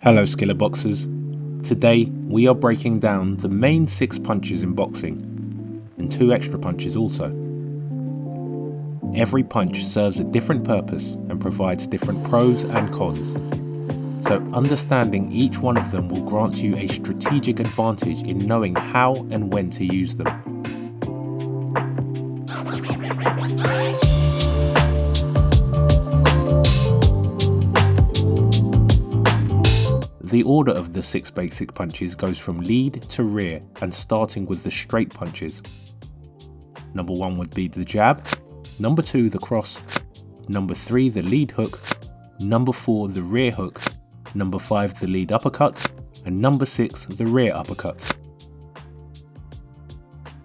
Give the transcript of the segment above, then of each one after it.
Hello Skillr Boxers. Today we are breaking down the main 6 punches in boxing, and 2 extra punches also. Every punch serves a different purpose and provides different pros and cons, so understanding each one of them will grant you a strategic advantage in knowing how and when to use them. The order of the 6 basic punches goes from lead to rear and starting with the straight punches. Number 1 would be the jab, number 2 the cross, number 3 the lead hook, number 4 the rear hook, number 5 the lead uppercut, and number 6 the rear uppercut.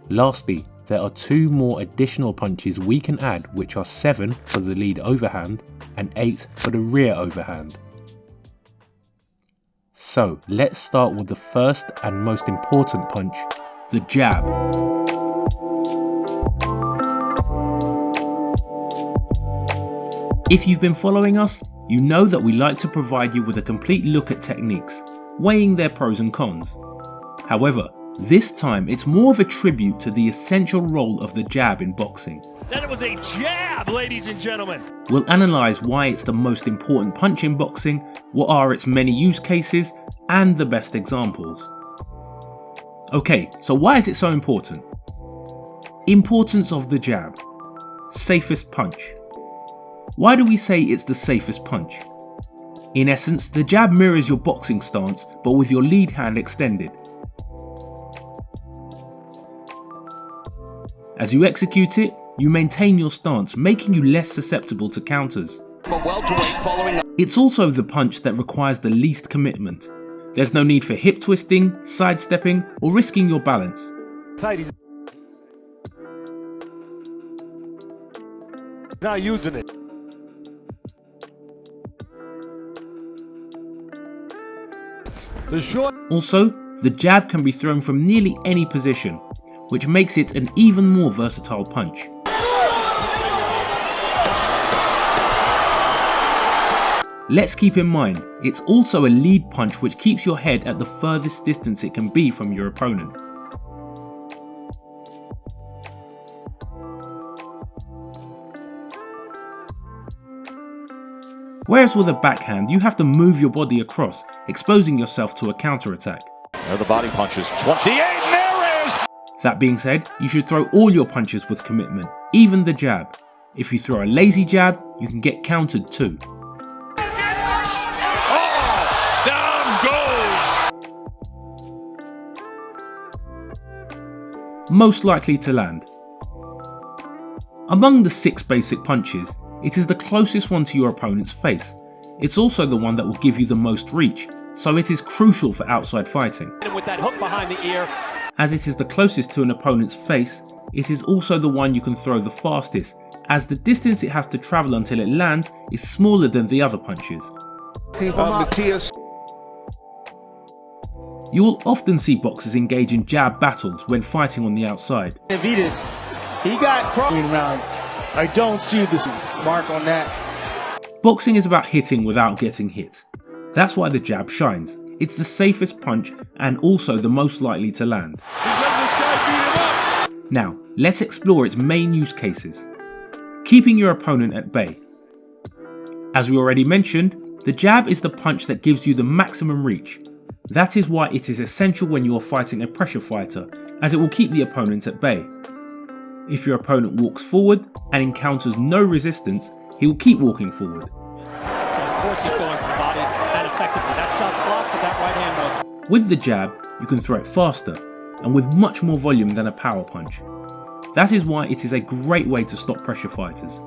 Lastly, there are 2 more additional punches we can add, which are 7 for the lead overhand and 8 for the rear overhand. So let's start with the first and most important punch, the jab. If you've been following us, you know that we like to provide you with a complete look at techniques, weighing their pros and cons. However, this time it's more of a tribute to the essential role of the jab in boxing. That was a jab, ladies and gentlemen! We'll analyse why it's the most important punch in boxing, what are its many use cases, and the best examples. Okay, so why is it so important? Importance of the jab. Safest punch. Why do we say it's the safest punch? In essence, the jab mirrors your boxing stance, but with your lead hand extended. As you execute it, you maintain your stance, making you less susceptible to counters. It's also the punch that requires the least commitment. There's no need for hip twisting, sidestepping, or risking your balance. Not using it. Also, the jab can be thrown from nearly any position, which makes it an even more versatile punch. Let's keep in mind, it's also a lead punch which keeps your head at the furthest distance it can be from your opponent. Whereas with a backhand, you have to move your body across, exposing yourself to a counter-attack. There are the body punches, 28, and there is! That being said, you should throw all your punches with commitment, even the jab. If you throw a lazy jab, you can get countered too. Most likely to land. Among the 6 basic punches, it is the closest one to your opponent's face. It's also the one that will give you the most reach, so it is crucial for outside fighting. With that hook behind the ear. As it is the closest to an opponent's face, it is also the one you can throw the fastest, as the distance it has to travel until it lands is smaller than the other punches. You will often see boxers engage in jab battles when fighting on the outside. He got round. I don't see this mark on that. Boxing is about hitting without getting hit. That's why the jab shines. It's the safest punch and also the most likely to land. He's letting this guy beat him up. Now, let's explore its main use cases. Keeping your opponent at bay. As we already mentioned, the jab is the punch that gives you the maximum reach. That is why it is essential when you are fighting a pressure fighter, as it will keep the opponent at bay. If your opponent walks forward and encounters no resistance, he will keep walking forward. So of course he's going to the body, and effectively that shot's blocked, but that right hand wasn't. With the jab, you can throw it faster, and with much more volume than a power punch. That is why it is a great way to stop pressure fighters.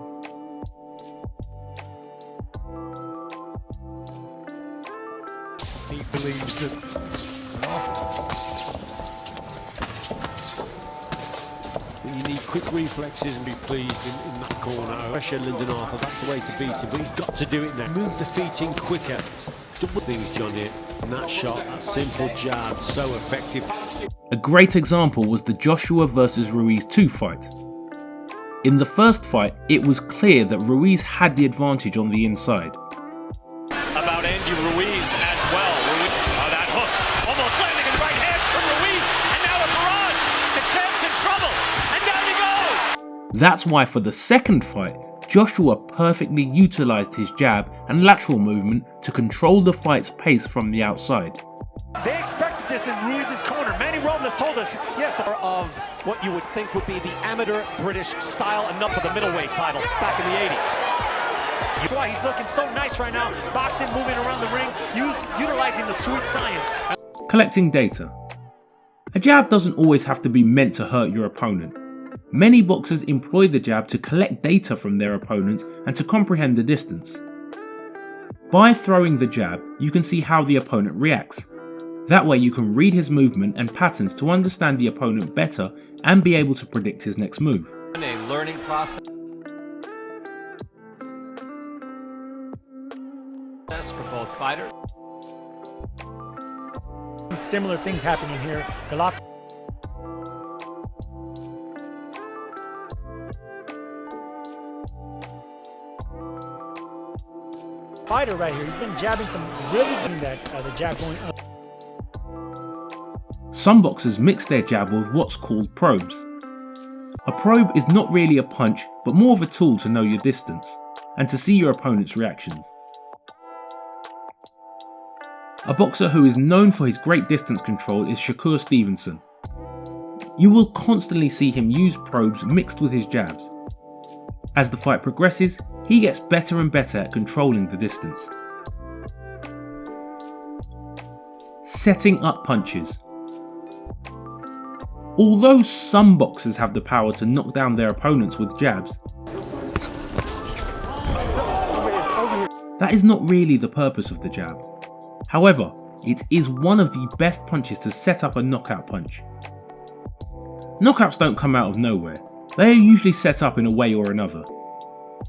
He believes that. You need quick reflexes and be pleased in that corner. Pressure Lyndon Arthur, that's the way to beat him, but he's got to do it now. Move the feet in quicker. Double things, Johnny. And that shot, that simple jab, so effective. A great example was the Joshua vs Ruiz 2 fight. In the first fight, it was clear that Ruiz had the advantage on the inside. About Andy Ruiz as well. Oh, that hook almost landing in the right hands from Ruiz, and now a barrage. The champ's in trouble, and down he goes. That's why for the second fight, Joshua perfectly utilised his jab and lateral movement to control the fight's pace from the outside. They expected this in Ruiz's corner. Manny Robles told us, yes, of what you would think would be the amateur British style, enough for the middleweight title back in the 80s. That's why he's looking so nice right now, boxing, moving around the ring, utilizing the sweet science. Collecting data. A jab doesn't always have to be meant to hurt your opponent. Many boxers employ the jab to collect data from their opponents and to comprehend the distance. By throwing the jab, you can see how the opponent reacts. That way you can read his movement and patterns to understand the opponent better and be able to predict his next move. A learning process for both fighters. Similar things happening here. Golovkin. Fighter right here. He's been jabbing some really good the jab going up. Some boxers mix their jab with what's called probes. A probe is not really a punch, but more of a tool to know your distance and to see your opponent's reactions. A boxer who is known for his great distance control is Shakur Stevenson. You will constantly see him use probes mixed with his jabs. As the fight progresses, he gets better and better at controlling the distance. Setting up punches. Although some boxers have the power to knock down their opponents with jabs, that is not really the purpose of the jab. However, it is one of the best punches to set up a knockout punch. Knockouts don't come out of nowhere, they are usually set up in a way or another.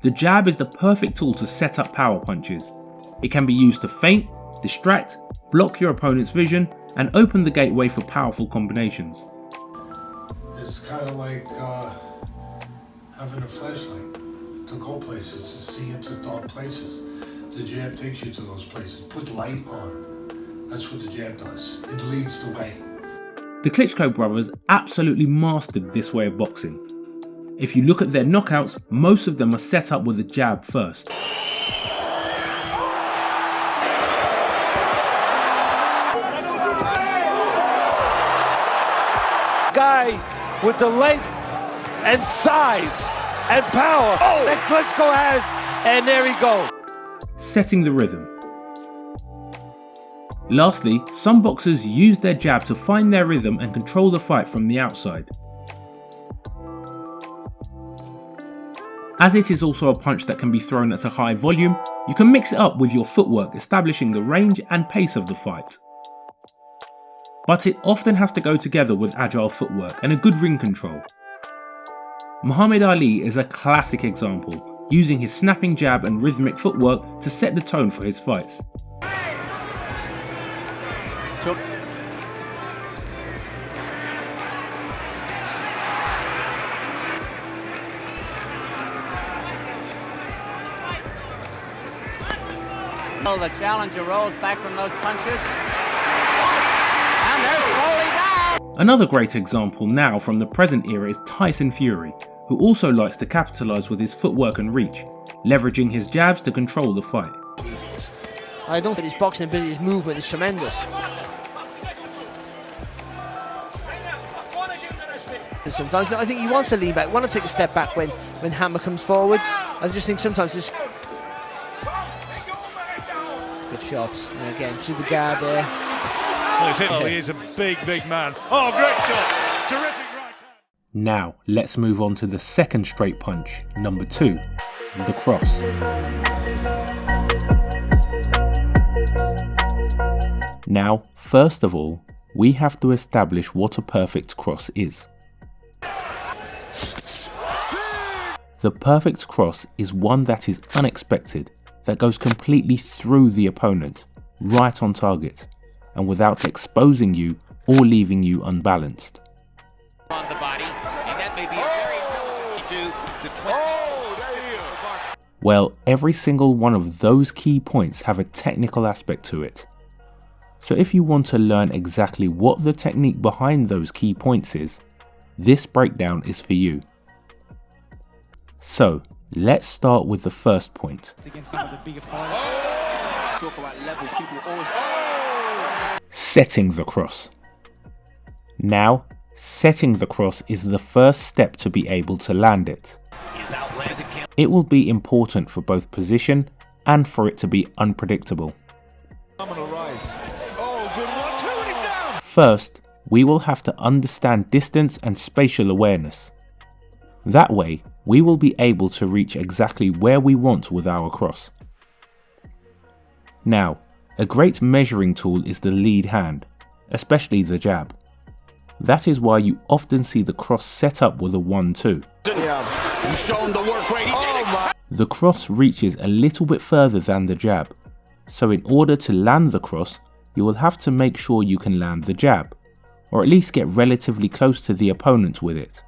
The jab is the perfect tool to set up power punches. It can be used to feint, distract, block your opponent's vision, and open the gateway for powerful combinations. It's kind of like having a flashlight to go places, to see into dark places. The jab takes you to those places. Put light on. That's what the jab does. It leads the way. The Klitschko brothers absolutely mastered this way of boxing. If you look at their knockouts, most of them are set up with a jab first. Guy with the length and size and power that Klitschko has, and there he goes. Setting the rhythm. Lastly, some boxers use their jab to find their rhythm and control the fight from the outside. As it is also a punch that can be thrown at a high volume, you can mix it up with your footwork, establishing the range and pace of the fight. But it often has to go together with agile footwork and a good ring control. Muhammad Ali is a classic example, using his snapping jab and rhythmic footwork to set the tone for his fights. The challenger rolls back from those punches. And they're slowly down. Another great example now from the present era is Tyson Fury, who also likes to capitalise with his footwork and reach, leveraging his jabs to control the fight. I don't think his boxing ability, his movement is tremendous. Sometimes I think he wants to lean back, want to take a step back when Hammer comes forward. I just think sometimes this good shots, and again through the guard there. Well, he is a big man. Oh, great shots! Terrific right hand. Now, let's move on to the second straight punch, number 2, the cross. Now, first of all, we have to establish what a perfect cross is. The perfect cross is one that is unexpected, that goes completely through the opponent, right on target, and without exposing you or leaving you unbalanced. On the body, and that may be a very Well, every single one of those key points have a technical aspect to it. So if you want to learn exactly what the technique behind those key points is, this breakdown is for you. So let's start with the first point. Setting the cross. Now, setting the cross is the first step to be able to land it. It will be important for both position and for it to be unpredictable. First, we will have to understand distance and spatial awareness. That way, we will be able to reach exactly where we want with our cross. Now, a great measuring tool is the lead hand, especially the jab. That is why you often see the cross set up with a 1-2. The cross reaches a little bit further than the jab, so in order to land the cross, you will have to make sure you can land the jab, or at least get relatively close to the opponent with it.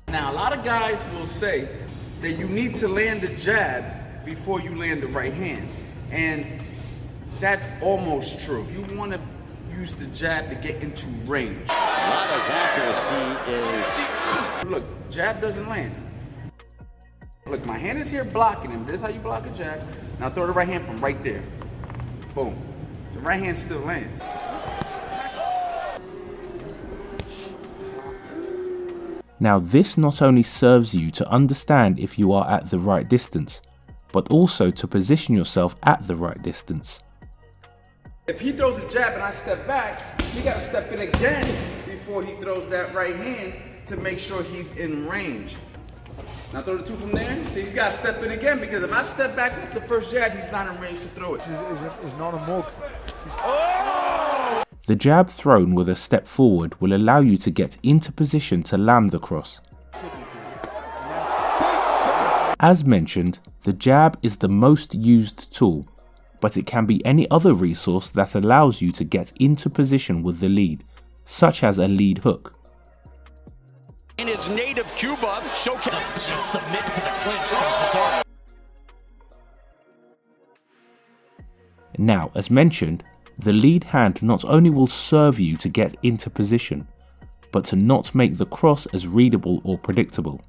Now, a lot of guys will say that you need to land the jab before you land the right hand, and that's almost true. You want to use the jab to get into range. Lada's accuracy is... Look, jab doesn't land. Look, my hand is here blocking him. This is how you block a jab. Now throw the right hand from right there. Boom. The right hand still lands. Now this not only serves you to understand if you are at the right distance, but also to position yourself at the right distance. If he throws a jab and I step back, he got to step in again before he throws that right hand to make sure he's in range. Now throw the 2 from there. See, he's got to step in again, because if I step back with the first jab, he's not in range to throw it. It's not a move. Oh! The jab thrown with a step forward will allow you to get into position to land the cross. As mentioned, the jab is the most used tool, but it can be any other resource that allows you to get into position with the lead, such as a lead hook. In his native Cuba, showcase submit to the clinch. Now, as mentioned, the lead hand not only will serve you to get into position, but to not make the cross as readable or predictable.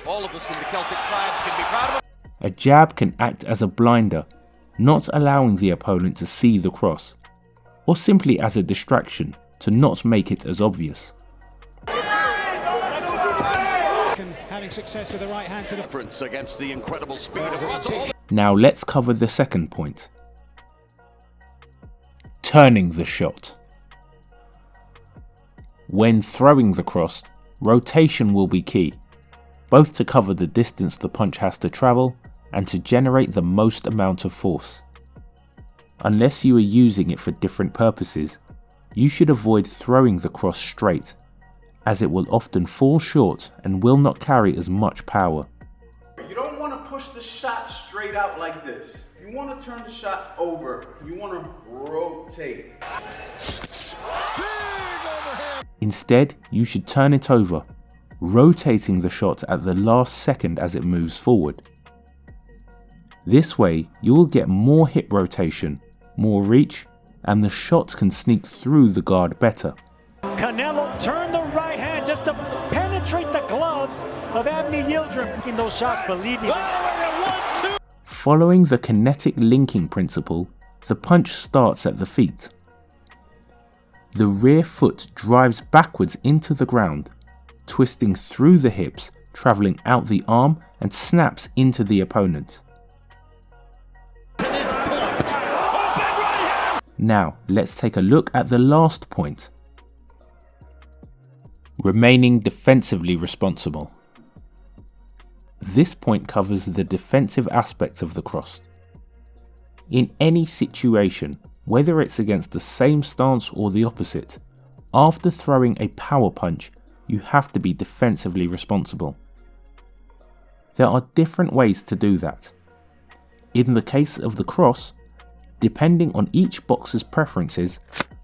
All of us from the Celtic tribes can be proud of him. A jab can act as a blinder, not allowing the opponent to see the cross, or simply as a distraction to not make it as obvious. Having success with the right hand to the Difference against the incredible speed of Russell. Now let's cover the second point. Turning the shot. When throwing the cross, rotation will be key, both to cover the distance the punch has to travel and to generate the most amount of force. Unless you are using it for different purposes, you should avoid throwing the cross straight, as it will often fall short and will not carry as much power. You don't want to push the shot straight out like this. You want to turn the shot over. You want to rotate. Instead, you should turn it over, rotating the shot at the last second as it moves forward. This way, you will get more hip rotation, more reach, and the shot can sneak through the guard better. Canelo turned the right hand just to penetrate the gloves of Abney Yildirim in those shots, believe me. Following the kinetic linking principle, the punch starts at the feet. The rear foot drives backwards into the ground, twisting through the hips, travelling out the arm and snaps into the opponent. Now, let's take a look at the last point. Remaining defensively responsible. This point covers the defensive aspects of the cross. In any situation, whether it's against the same stance or the opposite, after throwing a power punch, you have to be defensively responsible. There are different ways to do that. In the case of the cross, depending on each boxer's preferences,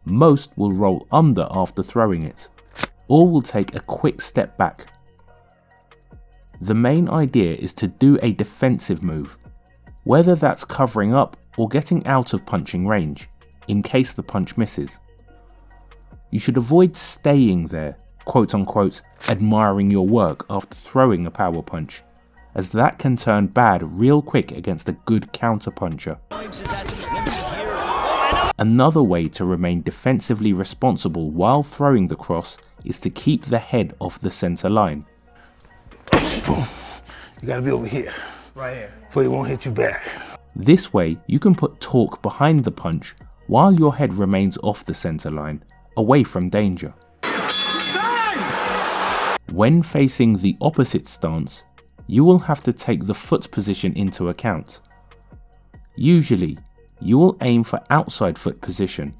most will roll under after throwing it, or will take a quick step back. The main idea is to do a defensive move, whether that's covering up or getting out of punching range. in case the punch misses. You should avoid staying there, quote unquote, admiring your work after throwing a power punch, as that can turn bad real quick against a good counter puncher. Another way to remain defensively responsible while throwing the cross is to keep the head off the center line. You gotta be over here. Right here. So he won't hit you back. This way, you can put torque behind the punch while your head remains off the center line, away from danger. When facing the opposite stance, you will have to take the foot position into account. Usually, you will aim for outside foot position,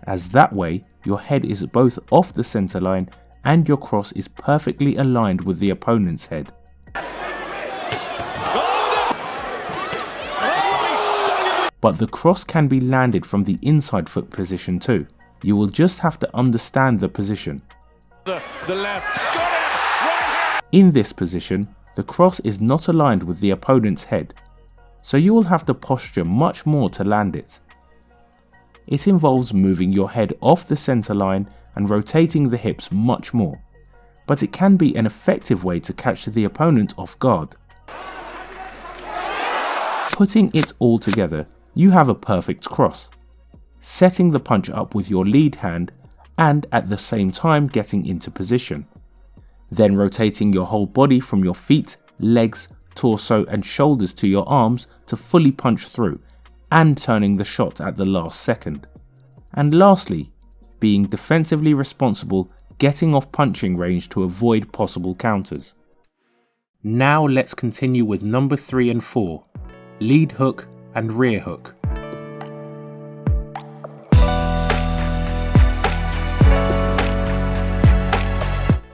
as that way your head is both off the center line and your cross is perfectly aligned with the opponent's head. But the cross can be landed from the inside foot position too. You will just have to understand the position. The left. Got it! Right. In this position, the cross is not aligned with the opponent's head, so you will have to posture much more to land it. It involves moving your head off the center line and rotating the hips much more, but it can be an effective way to catch the opponent off guard. Putting it all together, you have a perfect cross, setting the punch up with your lead hand and at the same time getting into position. Then rotating your whole body from your feet, legs, torso and shoulders to your arms to fully punch through, and turning the shot at the last second. And lastly, being defensively responsible, getting off punching range to avoid possible counters. Now let's continue with number 3 and 4, lead hook and rear hook.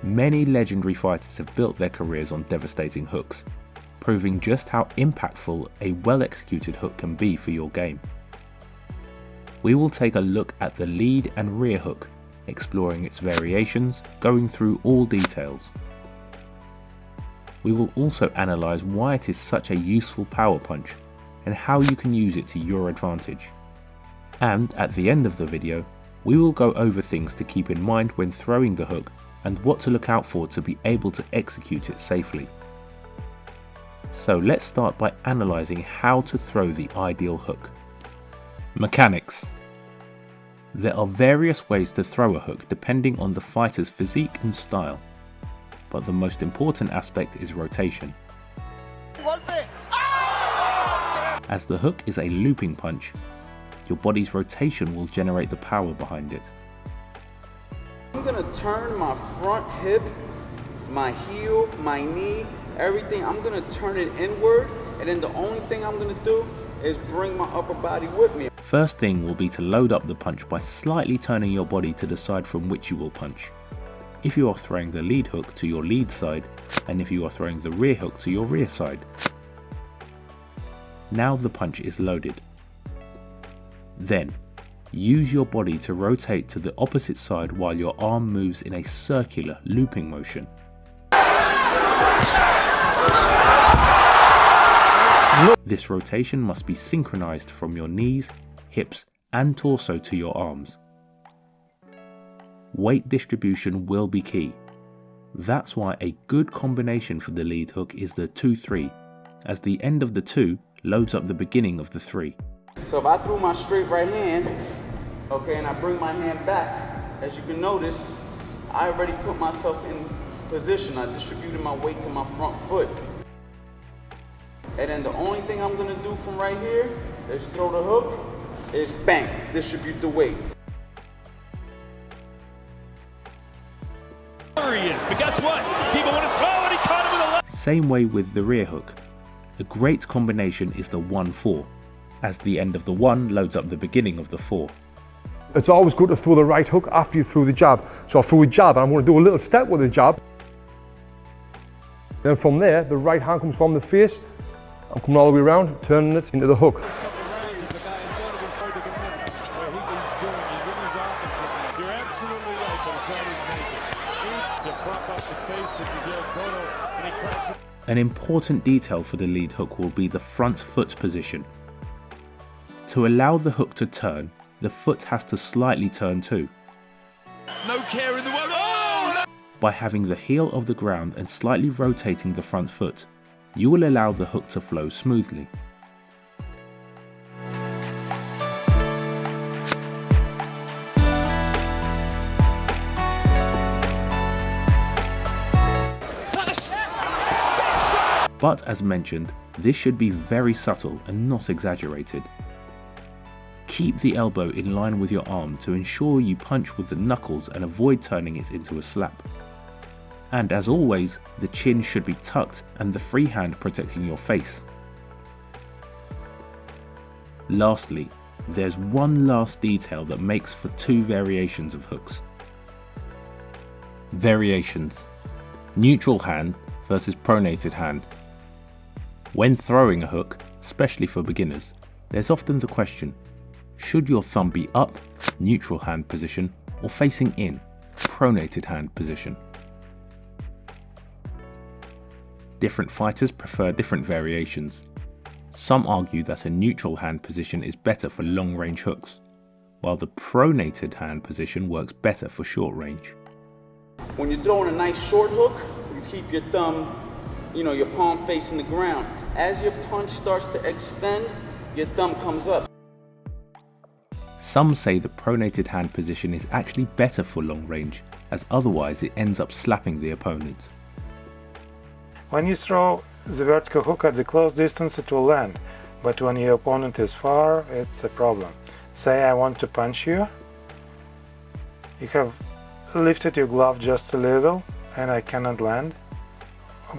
Many legendary fighters have built their careers on devastating hooks, proving just how impactful a well-executed hook can be for your game. We will take a look at the lead and rear hook, exploring its variations, going through all details. We will also analyse why it is such a useful power punch and how you can use it to your advantage. And at the end of the video, we will go over things to keep in mind when throwing the hook and what to look out for to be able to execute it safely. So let's start by analysing how to throw the ideal hook. Mechanics. There are various ways to throw a hook depending on the fighter's physique and style, but the most important aspect is rotation. As the hook is a looping punch, your body's rotation will generate the power behind it. I'm gonna turn my front hip, my heel, my knee, everything, I'm gonna turn it inward, and then the only thing I'm gonna do is bring my upper body with me. First thing will be to load up the punch by slightly turning your body to decide from which you will punch. If you are throwing the lead hook to your lead side, and if you are throwing the rear hook to your rear side. Now the punch is loaded. Then, use your body to rotate to the opposite side while your arm moves in a circular looping motion. This rotation must be synchronized from your knees, hips and torso to your arms. Weight distribution will be key. That's why a good combination for the lead hook is the 2-3, as the end of the 2 loads up the beginning of the 3. So if I threw my straight right hand, okay, and I bring my hand back, as you can notice, I already put myself in position. I distributed my weight to my front foot. And then the only thing I'm gonna do from right here is throw the hook, is bang, distribute the weight. There he is, but guess what? People want to throw and he caught him with a left. Same way with the rear hook. A great combination is the 1-4, as the end of the 1 loads up the beginning of the 4. It's always good to throw the right hook after you throw the jab. So I threw a jab and I'm going to do a little step with the jab. Then from there, the right hand comes from the face. I'm coming all the way around, turning it into the hook. An important detail for the lead hook will be the front foot position. To allow the hook to turn, the foot has to slightly turn too. No care in the world. Oh, no. By having the heel of the ground and slightly rotating the front foot, you will allow the hook to flow smoothly. But as mentioned, this should be very subtle and not exaggerated. Keep the elbow in line with your arm to ensure you punch with the knuckles and avoid turning it into a slap. And as always, the chin should be tucked and the free hand protecting your face. Lastly, there's one last detail that makes for two variations of hooks. Variations: neutral hand versus pronated hand. When throwing a hook, especially for beginners, there's often the question, should your thumb be up, neutral hand position, or facing in, pronated hand position? Different fighters prefer different variations. Some argue that a neutral hand position is better for long range hooks, while the pronated hand position works better for short range. When you're throwing a nice short hook, you keep your thumb, your palm facing the ground. As your punch starts to extend, your thumb comes up. Some say the pronated hand position is actually better for long range, as otherwise it ends up slapping the opponent. When you throw the vertical hook at the close distance, it will land, but when your opponent is far, it's a problem. Say I want to punch you. You have lifted your glove just a little, and I cannot land.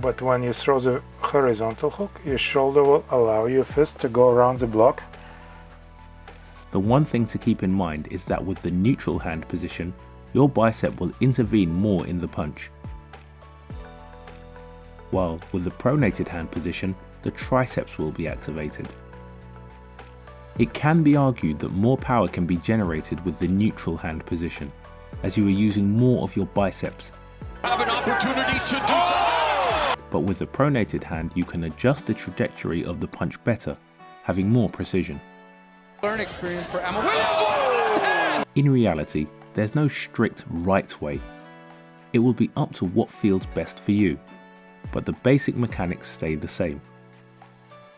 But when you throw the horizontal hook, your shoulder will allow your fist to go around the block. The one thing to keep in mind is that with the neutral hand position, your bicep will intervene more in the punch. While with the pronated hand position, the triceps will be activated. It can be argued that more power can be generated with the neutral hand position, as you are using more of your biceps. Have an opportunity to do so. But with the pronated hand, you can adjust the trajectory of the punch better, having more precision. Learn experience for Emma. In reality, there's no strict right way. It will be up to what feels best for you, but the basic mechanics stay the same.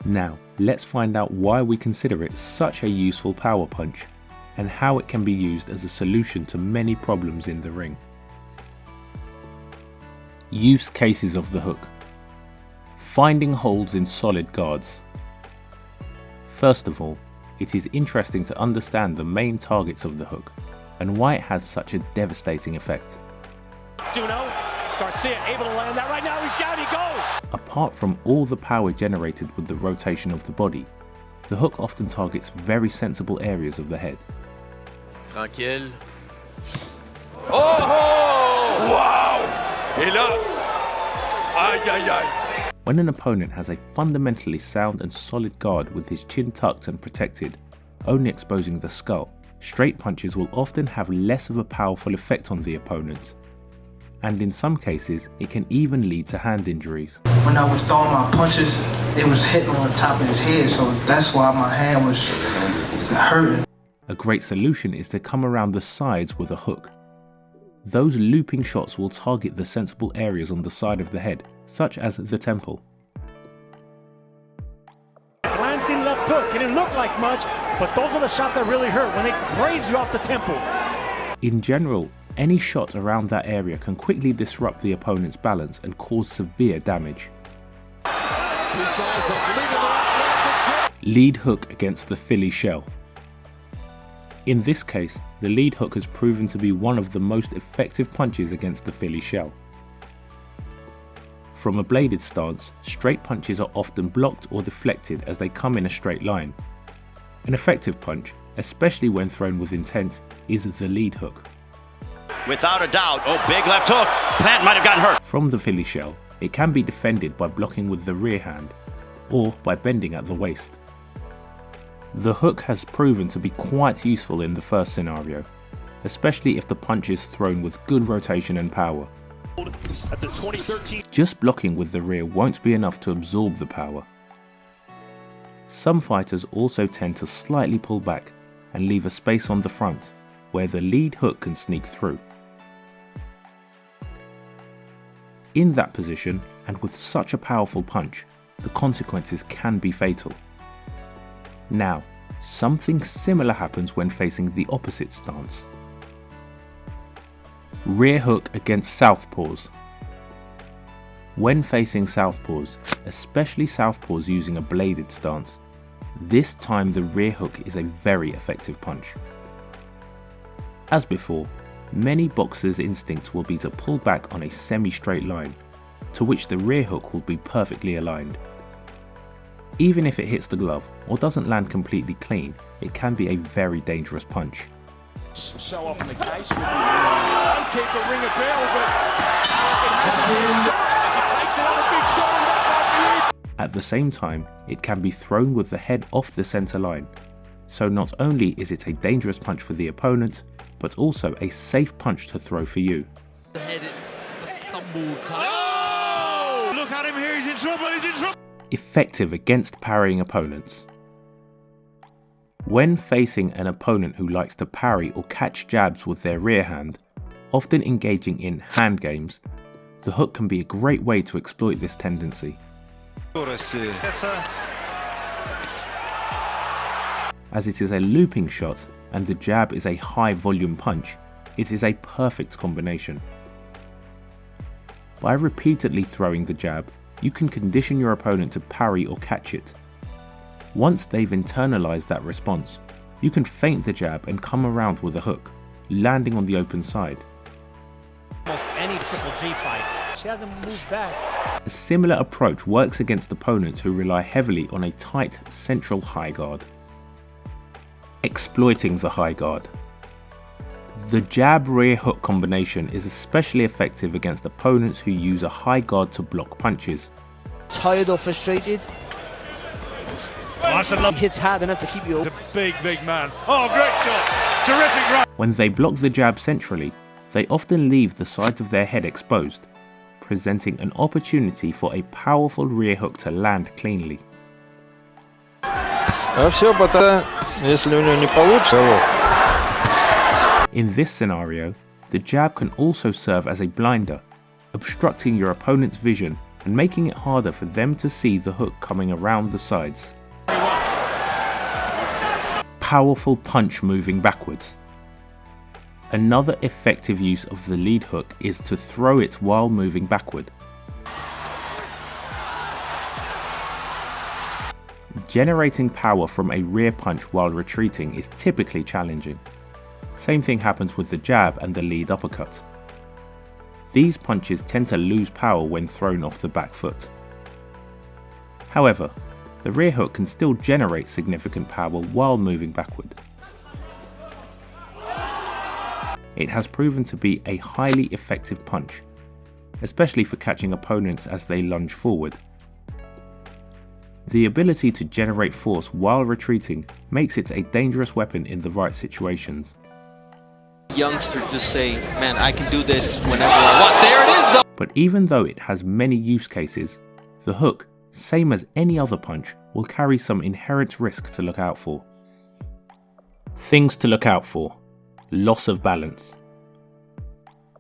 Now, let's find out why we consider it such a useful power punch, and how it can be used as a solution to many problems in the ring. Use cases of the hook. Finding holds in solid guards. First of all, it is interesting to understand the main targets of the hook and why it has such a devastating effect. Duno, Garcia able to land that right now, down he goes! Apart from all the power generated with the rotation of the body, the hook often targets very sensible areas of the head. Tranquille. Oh! Wow! Et là! Aïe aïe aïe! When an opponent has a fundamentally sound and solid guard with his chin tucked and protected, only exposing the skull, straight punches will often have less of a powerful effect on the opponent. And in some cases, it can even lead to hand injuries. When I was throwing my punches, it was hitting on the top of his head, so that's why my hand was hurting. A great solution is to come around the sides with a hook. Those looping shots will target the sensible areas on the side of the head, such as the temple. Glancing left hook, it didn't look like much, but those are the shots that really hurt when they graze you off the temple. In general, any shot around that area can quickly disrupt the opponent's balance and cause severe damage. Lead hook against the Philly shell. In this case, the lead hook has proven to be one of the most effective punches against the Philly shell. From a bladed stance, straight punches are often blocked or deflected as they come in a straight line. An effective punch, especially when thrown with intent, is the lead hook. Without a doubt, big left hook. Plant might have gotten hurt. From the Philly shell, it can be defended by blocking with the rear hand, or by bending at the waist. The hook has proven to be quite useful in the first scenario, especially if the punch is thrown with good rotation and power. At the 2013. Just blocking with the rear won't be enough to absorb the power. Some fighters also tend to slightly pull back and leave a space on the front where the lead hook can sneak through. In that position, and with such a powerful punch, the consequences can be fatal. Now, something similar happens when facing the opposite stance. Rear hook against southpaws. When facing southpaws, especially southpaws using a bladed stance, this time the rear hook is a very effective punch. As before, many boxers' instincts will be to pull back on a semi-straight line, to which the rear hook will be perfectly aligned. Even if it hits the glove or doesn't land completely clean, it can be a very dangerous punch. So often the case with the keeper ring a bell, but as he takes another big shot and that might be it. At the same time, it can be thrown with the head off the centre line, so not only is it a dangerous punch for the opponent, but also a safe punch to throw for you. The head stumbled. Oh! Look at him here, he's in trouble, he's in trouble! Effective against parrying opponents. When facing an opponent who likes to parry or catch jabs with their rear hand, often engaging in hand games, the hook can be a great way to exploit this tendency. As it is a looping shot and the jab is a high volume punch, it is a perfect combination. By repeatedly throwing the jab, you can condition your opponent to parry or catch it. Once they've internalized that response, you can feint the jab and come around with a hook, landing on the open side. Almost any Triple G fight. She hasn't moved back. A similar approach works against opponents who rely heavily on a tight central high guard. Exploiting the high guard. The jab rear hook combination is especially effective against opponents who use a high guard to block punches. Tired or frustrated? Nice and He hits hard enough to keep you up. Big man. Oh, great shots. Terrific run. When they block the jab centrally, they often leave the sides of their head exposed, presenting an opportunity for a powerful rear hook to land cleanly. In this scenario, the jab can also serve as a blinder, obstructing your opponent's vision and making it harder for them to see the hook coming around the sides. Powerful punch moving backwards. Another effective use of the lead hook is to throw it while moving backward. Generating power from a rear punch while retreating is typically challenging. Same thing happens with the jab and the lead uppercut. These punches tend to lose power when thrown off the back foot. However, the rear hook can still generate significant power while moving backward. It has proven to be a highly effective punch, especially for catching opponents as they lunge forward. The ability to generate force while retreating makes it a dangerous weapon in the right situations. Youngster just say, man, I can do this whenever I want. There it is though! But even though it has many use cases, the hook, same as any other punch, will carry some inherent risk to look out for. Things to look out for. Loss of balance.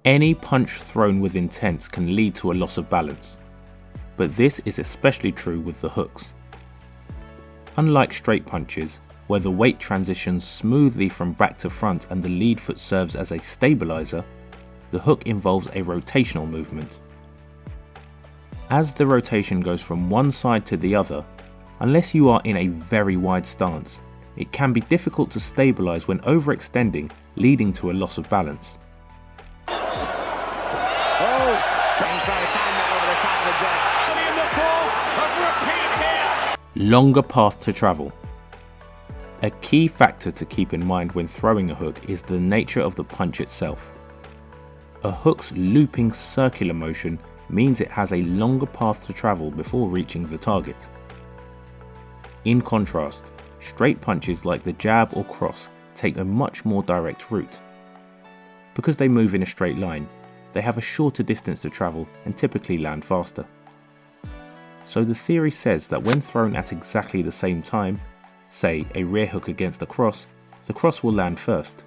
Any punch thrown with intent can lead to a loss of balance, but this is especially true with the hooks. Unlike straight punches, where the weight transitions smoothly from back to front and the lead foot serves as a stabilizer, the hook involves a rotational movement. As the rotation goes from one side to the other, unless you are in a very wide stance, it can be difficult to stabilize when overextending, leading to a loss of balance. Longer path to travel. A key factor to keep in mind when throwing a hook is the nature of the punch itself. A hook's looping circular motion means it has a longer path to travel before reaching the target. In contrast, straight punches like the jab or cross take a much more direct route. Because they move in a straight line, they have a shorter distance to travel and typically land faster. So the theory says that when thrown at exactly the same time, say a rear hook against a cross, the cross will land first.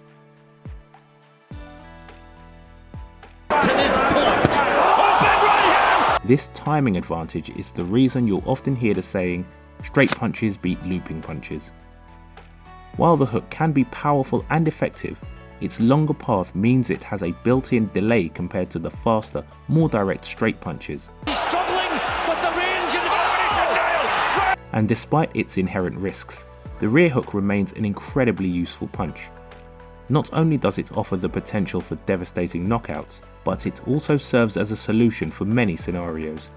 This timing advantage is the reason you'll often hear the saying, straight punches beat looping punches. While the hook can be powerful and effective, its longer path means it has a built-in delay compared to the faster, more direct straight punches. He's struggling with the range And despite its inherent risks, the rear hook remains an incredibly useful punch. Not only does it offer the potential for devastating knockouts, but it also serves as a solution for many scenarios.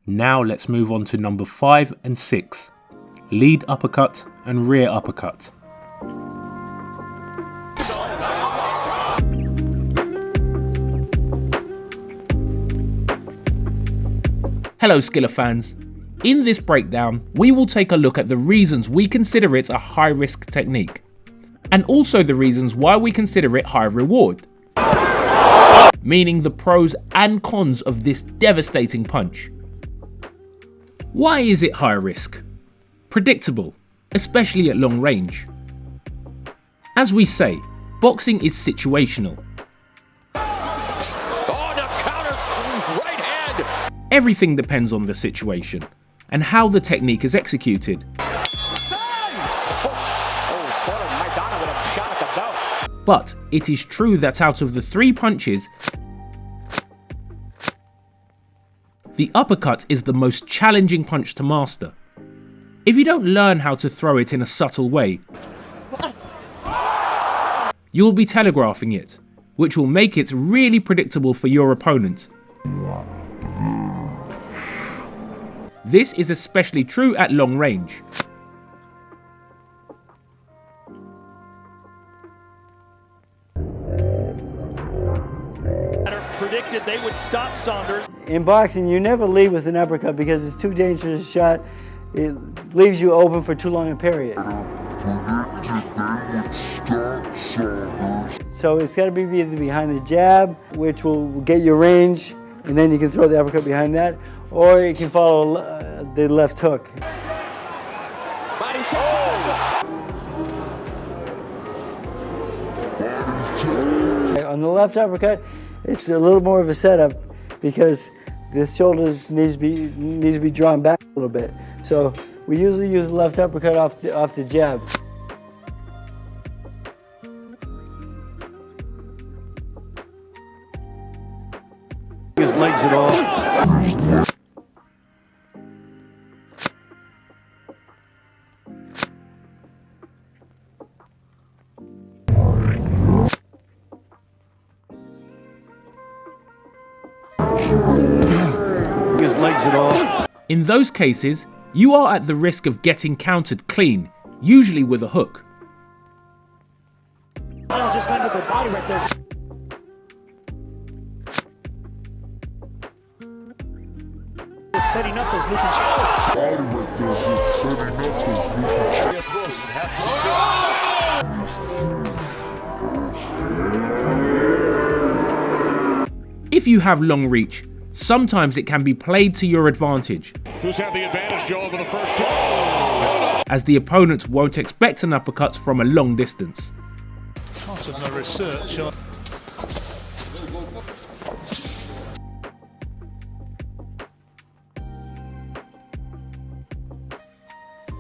Now let's move on to number 5 and 6, lead uppercut and rear uppercut. Hello Skillr fans. In this breakdown, we will take a look at the reasons we consider it a high risk technique, and also the reasons why we consider it high reward, meaning the pros and cons of this devastating punch. Why is it high risk? Predictable, especially at long range. As we say, boxing is situational. Everything depends on the situation and how the technique is executed. But it is true that out of the 3 punches, the uppercut is the most challenging punch to master. If you don't learn how to throw it in a subtle way, you'll be telegraphing it, which will make it really predictable for your opponent. This is especially true at long range. Predicted they would stop Saunders. In boxing, you never lead with an uppercut because it's too dangerous a shot. It leaves you open for too long a period. So it's got to be either behind the jab, which will get your range, and then you can throw the uppercut behind that, or you can follow the left hook. On the left uppercut, it's a little more of a setup because the shoulders needs to be drawn back a little bit. So we usually use the left uppercut off the jab. His legs at all. His legs at all. In those cases, you are at the risk of getting countered clean, usually with a hook. Just landed the body right there. Setting up those looping If you have long reach, sometimes it can be played to your advantage. Who's had the advantage, Joe, over the first 2? As the opponents won't expect an uppercut from a long distance. Part of my research on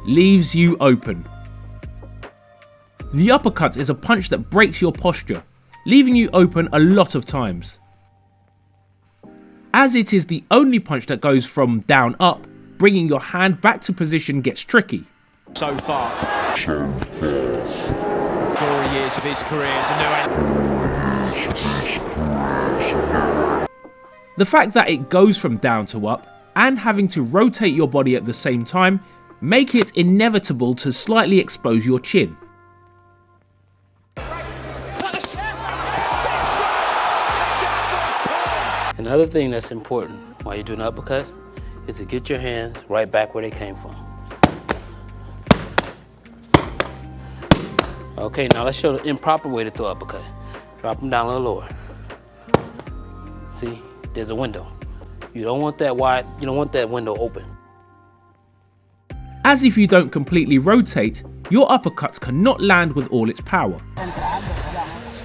Leaves you open. The uppercut is a punch that breaks your posture, leaving you open a lot of times. As it is the only punch that goes from down up, bringing your hand back to position gets tricky. So far. 4 years of his career as a The fact that it goes from down to up and having to rotate your body at the same time make it inevitable to slightly expose your chin. Another thing that's important while you're doing an uppercut is to get your hands right back where they came from. Okay, now let's show the improper way to throw an uppercut. Drop them down a little lower. See, there's a window. You don't want that wide, you don't want that window open. As if you don't completely rotate, your uppercuts cannot land with all its power.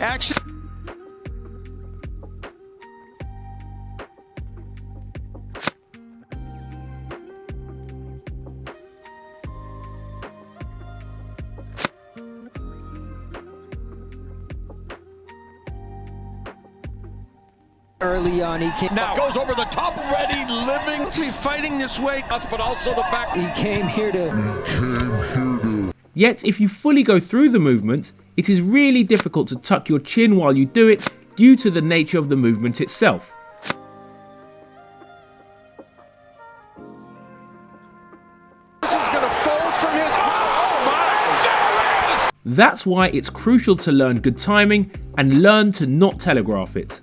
Action. Early on, he came Now goes over the top, ready, living. He's fighting this way, but also the fact he came here to. Yet, if you fully go through the movement, it is really difficult to tuck your chin while you do it due to the nature of the movement itself. this is going to fold from his. Oh my! That's why it's crucial to learn good timing and learn to not telegraph it.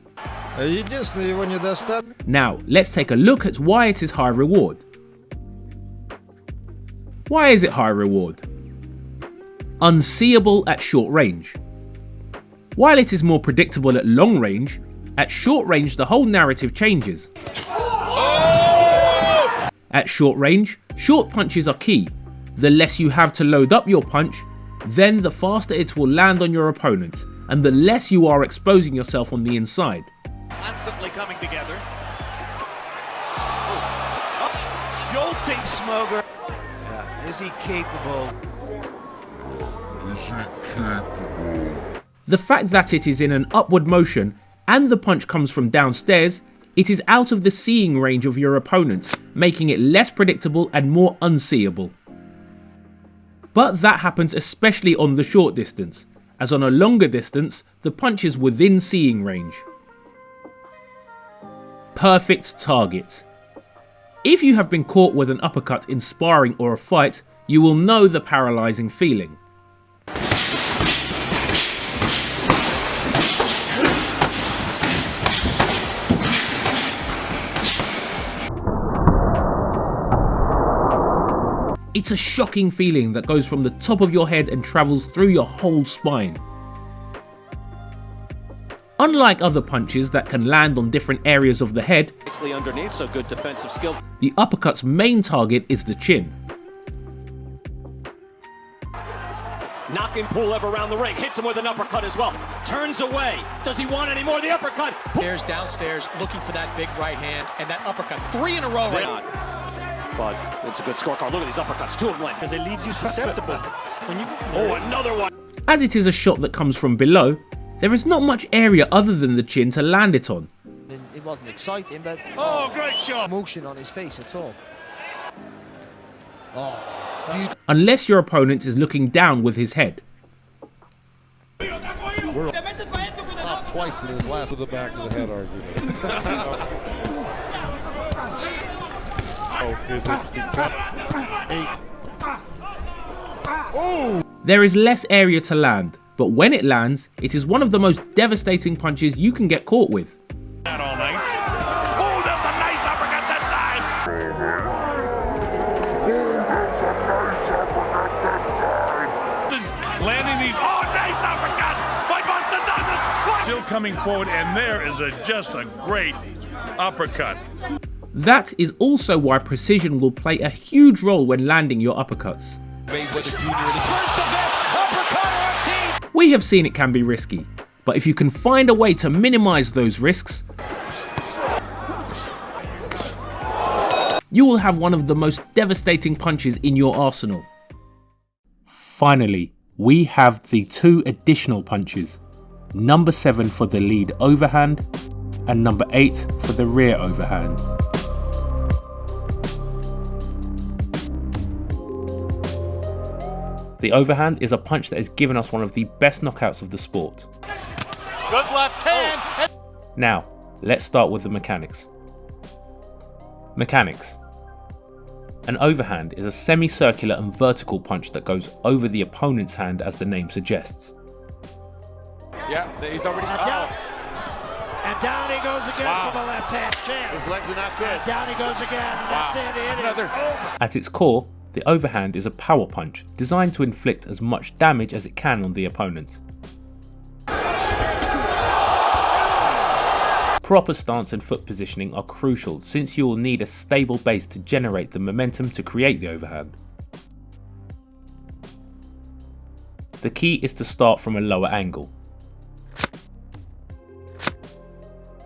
Now, let's take a look at why it is high reward. Why is it high reward? Unseeable at short range. While it is more predictable at long range, at short range the whole narrative changes. At short range, short punches are key. The less you have to load up your punch, then the faster it will land on your opponent, and the less you are exposing yourself on the inside. Constantly coming together. Jolting Smoger. Yeah. Is he capable? The fact that it is in an upward motion and the punch comes from downstairs, it is out of the seeing range of your opponent, making it less predictable and more unseeable. But that happens especially on the short distance, as on a longer distance, the punch is within seeing range. Perfect target. If you have been caught with an uppercut in sparring or a fight, you will know the paralysing feeling. It's a shocking feeling that goes from the top of your head and travels through your whole spine. Unlike other punches that can land on different areas of the head, Nicely underneath, so good defensive skill. The uppercut's main target is the chin. Knocking Pulev around the ring, hits him with an uppercut as well. Turns away. Does he want any more? The uppercut. Downstairs, looking for that big right hand and that uppercut. 3 in a row right. But it's a good scorecard. Look at these uppercuts, 2 of them. Because it leaves you susceptible. Oh, another one. As it is a shot that comes from below, there is not much area other than the chin to land it on. It wasn't exciting, but Great shot. emotion on his face at all. Unless your opponent is looking down with his head. Twice in his last to the back of the head argument. There is less area to land, but when it lands, it is one of the most devastating punches you can get caught with. That all night. Oh, that's a nice uppercut that time. Landing these. Oh, nice uppercut by Buster Douglas. Still coming forward, and there is just a great uppercut. That is also why precision will play a huge role when landing your uppercuts. We have seen it can be risky, but if you can find a way to minimize those risks, you will have one of the most devastating punches in your arsenal. Finally, we have the 2 additional punches, number 7 for the lead overhand and number 8 for the rear overhand. The overhand is a punch that has given us one of the best knockouts of the sport. Good left hand. Now, let's start with the mechanics. Mechanics. An overhand is a semicircular and vertical punch that goes over the opponent's hand, as the name suggests. Yeah, he's already down. And down he goes again for the left hand. Chance. His legs are not good. And down he goes again. That's it. It is over. At its core, the overhand is a power punch designed to inflict as much damage as it can on the opponent. Proper stance and foot positioning are crucial, since you will need a stable base to generate the momentum to create the overhand. the key is to start from a lower angle,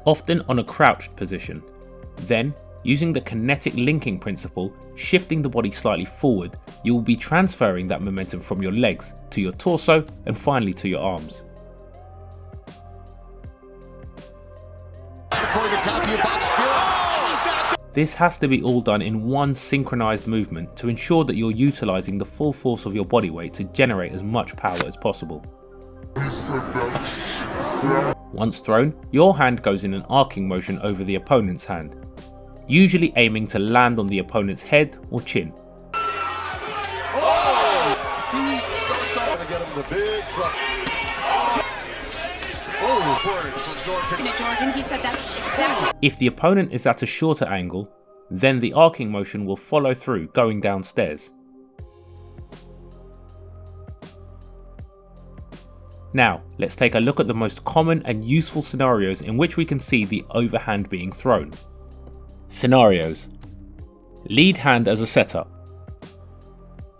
often on a crouched position. Then, using the kinetic linking principle, shifting the body slightly forward, you will be transferring that momentum from your legs to your torso and finally to your arms. This has to be all done in one synchronized movement to ensure that you're utilizing the full force of your body weight to generate as much power as possible. Once thrown, your hand goes in an arcing motion over the opponent's hand, usually aiming to land on the opponent's head or chin. He starts off to get him the big truck. Georgian, he said that's exactly. If the opponent is at a shorter angle, then the arcing motion will follow through, going downstairs. Now, let's take a look at the most common and useful scenarios in which we can see the overhand being thrown. Scenarios. Lead hand as a setup.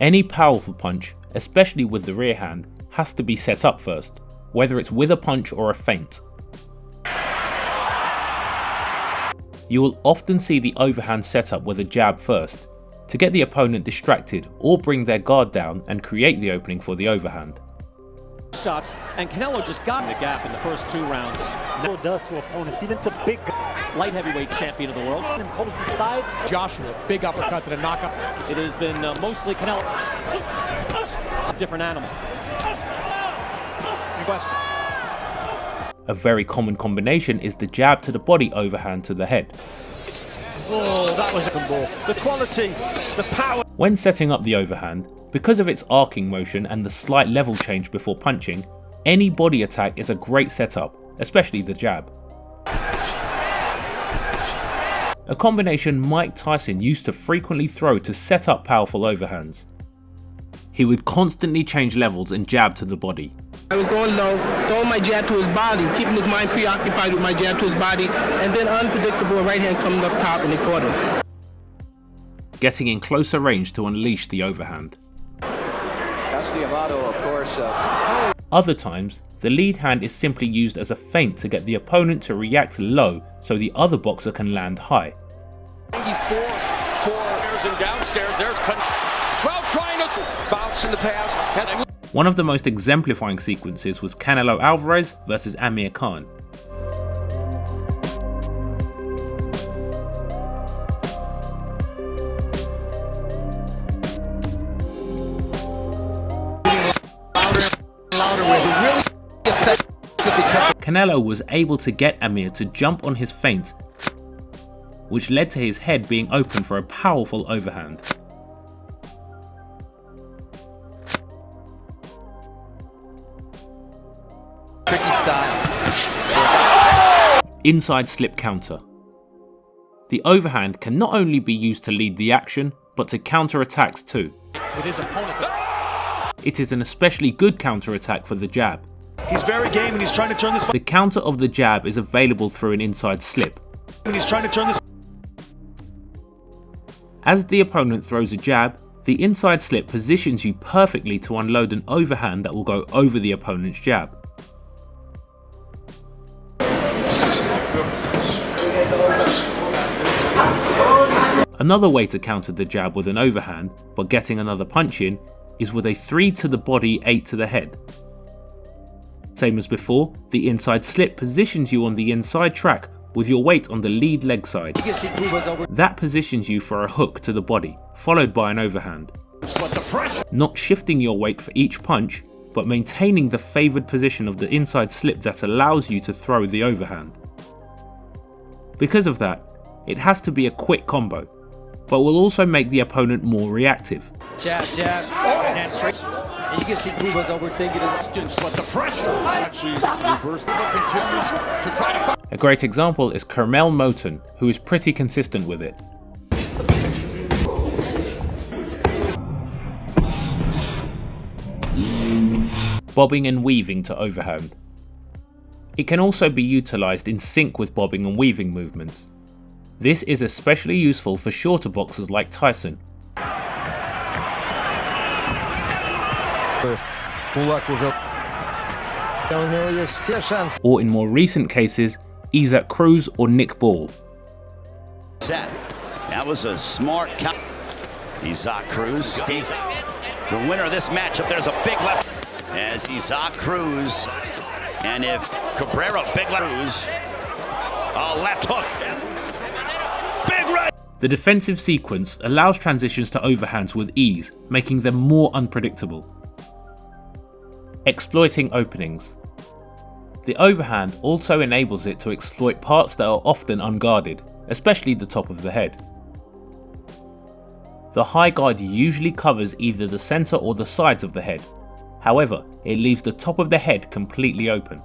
Any powerful punch, especially with the rear hand, has to be set up first, whether it's with a punch or a feint. You will often see the overhand set up with a jab first, to get the opponent distracted or bring their guard down and create the opening for the overhand. Shots, and Canelo just got in the gap in the first 2 rounds. Canelo does to opponents, even to big light heavyweight champion of the world. Impose the size. Joshua, big uppercut to the knockout. It has been mostly Canelo. Different animal. Question. A very common combination is the jab to the body, overhand to the head. Oh, that was a ball. The quality, the power. When setting up the overhand, because of its arcing motion and the slight level change before punching, any body attack is a great setup, especially the jab. A combination Mike Tyson used to frequently throw to set up powerful overhands. He would constantly change levels and jab to the body. I was going low, throwing my jab to his body, keeping his mind preoccupied with my jab to his body, and then unpredictable right hand coming up top and they caught him. Getting in closer range to unleash the overhand. Of course. Other times, the lead hand is simply used as a feint to get the opponent to react low so the other boxer can land high. 94 for and downstairs. There's Trout trying to bounce in the pass. One of the most exemplifying sequences was Canelo Alvarez versus Amir Khan. Canelo was able to get Amir to jump on his feint, which led to his head being open for a powerful overhand. Tricky style. Inside slip counter. The overhand can not only be used to lead the action, but to counter attacks too. With his opponent. It is an especially good counter attack for the jab. He's very game and he's trying to turn this. The counter of the jab is available through an inside slip. And he's trying to turn this. As the opponent throws a jab, the inside slip positions you perfectly to unload an overhand that will go over the opponent's jab. Another way to counter the jab with an overhand, but getting another punch in, is with a 3 to the body, 8 to the head. Same as before, the inside slip positions you on the inside track with your weight on the lead leg side. That positions you for a hook to the body, followed by an overhand. Not shifting your weight for each punch, but maintaining the favoured position of the inside slip that allows you to throw the overhand. Because of that, it has to be a quick combo, but will also make the opponent more reactive. Jab, jab, and then straight. And you can see Kuba's overthinking it. But the pressure actually reversed. Continues to try to. A great example is Kermel Moton, who is pretty consistent with it. Bobbing and weaving to overhand. It can also be utilised in sync with bobbing and weaving movements. This is especially useful for shorter boxers like Tyson. Or in more recent cases, Isaac Cruz or Nick Ball. That was a smart count. Isaac Cruz, the winner of this matchup. There's a big left as Isaac Cruz, and if Cabrera, big left Cruz, a left hook, big right. The defensive sequence allows transitions to overhands with ease, making them more unpredictable. Exploiting openings. The overhand also enables it to exploit parts that are often unguarded, especially the top of the head. The high guard usually covers either the center or the sides of the head. However, it leaves the top of the head completely open.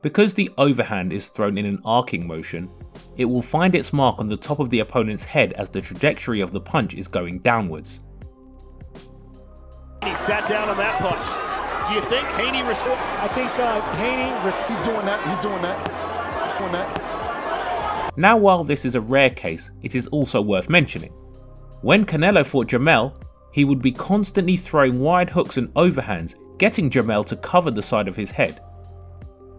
Because the overhand is thrown in an arcing motion, it will find its mark on the top of the opponent's head as the trajectory of the punch is going downwards. He sat down on that punch. Do you think Haney responds? I think Haney, he's doing that. He's doing that. Doing that. Now, while this is a rare case, it is also worth mentioning. When Canelo fought Jamel, he would be constantly throwing wide hooks and overhands, getting Jamel to cover the side of his head.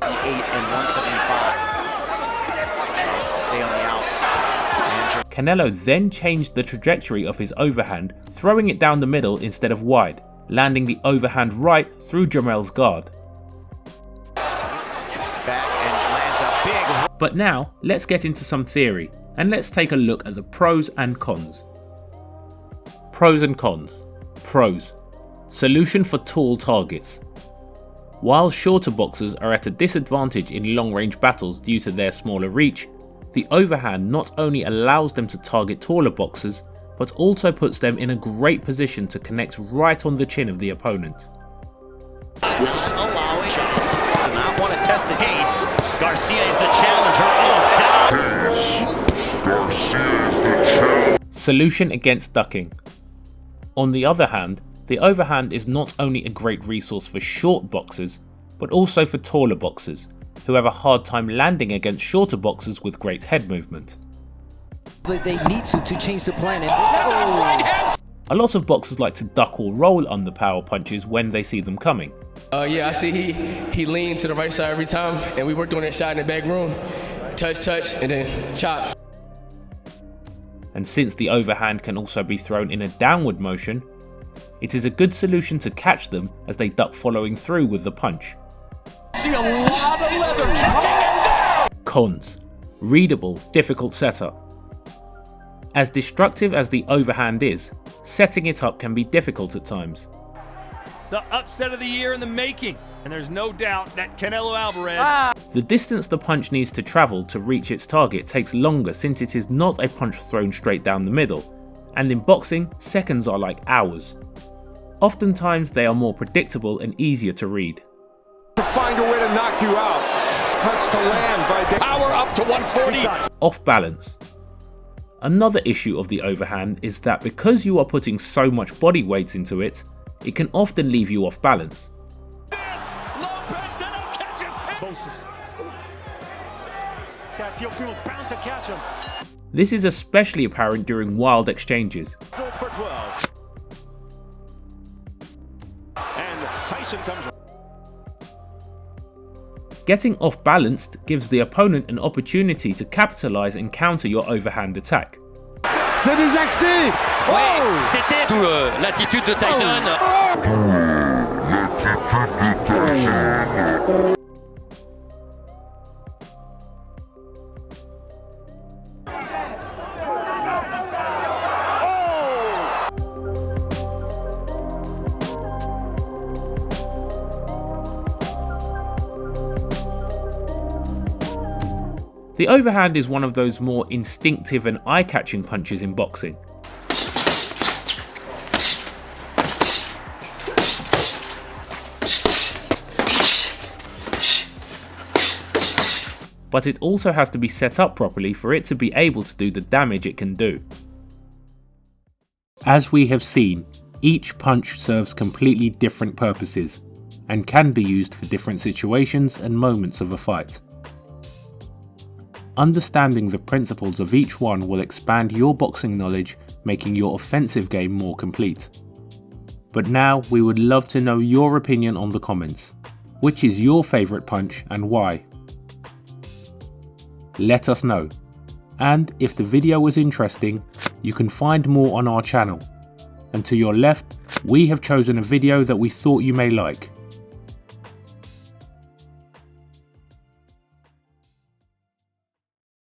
8 and 175. Stay on the outside. Canelo then changed the trajectory of his overhand, throwing it down the middle instead of wide, landing the overhand right through Jamel's guard. Back and lands a big. But now, let's get into some theory, and let's take a look at the pros and cons. Pros and cons. Pros. Solution for tall targets. While shorter boxers are at a disadvantage in long-range battles due to their smaller reach, the overhand not only allows them to target taller boxers, but also puts them in a great position to connect right on the chin of the opponent. Allowing shots. Do not want to test the case. Garcia is the challenger. Garcia is the challenger. Solution against ducking. On the other hand, the overhand is not only a great resource for short boxers, but also for taller boxers, who have a hard time landing against shorter boxers with great head movement. They need to change the plan. A lot of boxers like to duck or roll under power punches when they see them coming. Yeah, I see he leaned to the right side every time, and we worked on that shot in the back room. Touch, and then chop. And since the overhand can also be thrown in a downward motion, it is a good solution to catch them as they duck following through with the punch. See a lot of leather checking and down. Cons. Readable, difficult setup. As destructive as the overhand is, setting it up can be difficult at times. The upset of the year in the making, and there's no doubt that Canelo Alvarez. The distance the punch needs to travel to reach its target takes longer since it is not a punch thrown straight down the middle, and in boxing, seconds are like hours. Oftentimes they are more predictable and easier to read. To find a way to knock you out. Punch to land by power up to 140. Off balance. Another issue of the overhand is that because you are putting so much body weight into it, it can often leave you off balance. This is especially apparent during wild exchanges. Getting off balanced gives the opponent an opportunity to capitalize and counter your overhand attack. C'est des accès. Oui, c'était tout l'attitude de Tyson. The overhand is one of those more instinctive and eye-catching punches in boxing. But it also has to be set up properly for it to be able to do the damage it can do. As we have seen, each punch serves completely different purposes and can be used for different situations and moments of a fight. understanding the principles of each one will expand your boxing knowledge, making your offensive game more complete. But now we would love to know your opinion on the comments. Which is your favourite punch and why? Let us know. And if the video was interesting, you can find more on our channel. And to your left, we have chosen a video that we thought you may like.